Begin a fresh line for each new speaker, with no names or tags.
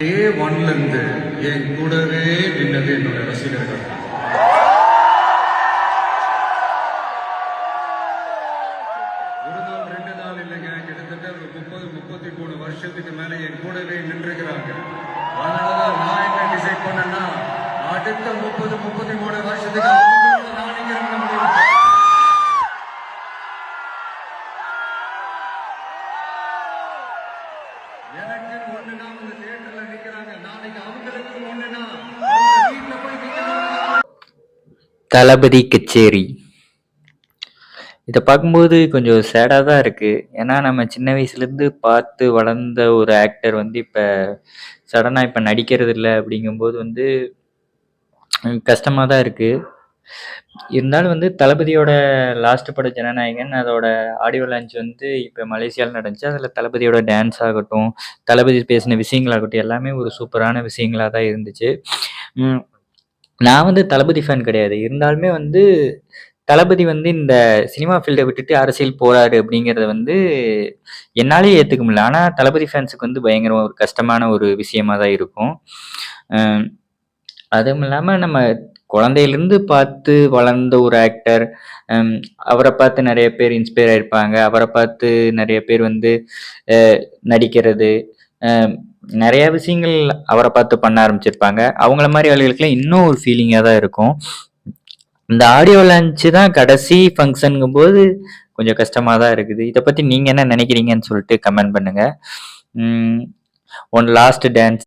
டே ஒன்ல இருந்து என் கூடவே நின்னது என்னோட ரசிகர்கள். ஒரு நாள் 2 நாள் இல்லைங்க, கிட்டத்தட்ட ஒரு 30-33 வருஷத்துக்கு மேல என் கூடவே நின்றுக்கிறாங்க. அதனாலதான் நான் என்ன டிசைட் பண்ணேன்னா, அடுத்த 30-33 வருஷத்துக்கு அவங்களோட நான் இங்க இருக்க முடியும். எனக்கு ஒண்ணுனா அவங்க தியேட்டர்ல நிக்கிறாங்க, நாளைக்கு அவங்களுக்கு ஒண்ணுனா அவங்க வீட்டுல போய் நிக்கிறாங்க.
தளபதி கச்சேரி இதை பார்க்கும்போது கொஞ்சம் சேடாக தான் இருக்குது. ஏன்னா நம்ம சின்ன வயசுலேருந்து பார்த்து வளர்ந்த ஒரு ஆக்டர் வந்து இப்போ சடனாக இப்போ நடிக்கிறது இல்லை அப்படிங்கும்போது வந்து கஷ்டமாக தான் இருக்குது. இருந்தாலும் வந்து தளபதியோட லாஸ்ட் படம் ஜனநாயகன், அதோட ஆடியோ லான்ச் வந்து இப்போ மலேசியாவில் நடந்துச்சு. அதில் தளபதியோட டான்ஸ் ஆகட்டும், தளபதி பேசின விஷயங்களாகட்டும், எல்லாமே ஒரு சூப்பரான விஷயங்களாக தான் இருந்துச்சு. நான் வந்து தளபதி ஃபேன் கிடையாது. இருந்தாலுமே வந்து தளபதி வந்து இந்த சினிமா ஃபீல்டை விட்டுட்டு அரசியல் போறாரு அப்படிங்கிறத வந்து என்னாலேயே ஏற்றுக்க முடியல. ஆனால் தளபதி ஃபேன்ஸுக்கு வந்து பயங்கர ஒரு கஷ்டமான ஒரு விஷயமா தான் இருக்கும். அதுவும் இல்லாமல் நம்ம குழந்தையிலேருந்து பார்த்து வளர்ந்த ஒரு ஆக்டர், அவரை பார்த்து நிறைய பேர் இன்ஸ்பயர் ஆயிருப்பாங்க. அவரை பார்த்து நிறைய பேர் வந்து நடிக்கிறது, நிறைய விஷயங்கள் அவரை பார்த்து பண்ண ஆரம்பிச்சிருப்பாங்க. அவங்கள மாதிரி ஆளுகளுக்குலாம் இன்னும் ஒரு ஃபீலிங்காக தான் இருக்கும். இந்த ஆடியோ லான்ச்சு தான் கடைசி ஃபங்க்ஷனுங்கும் போது கொஞ்சம் கஷ்டமாக தான் இருக்குது. இதை பற்றி நீங்கள் என்ன நினைக்கிறீங்கன்னு சொல்லிட்டு கமெண்ட் பண்ணுங்கள். One last dance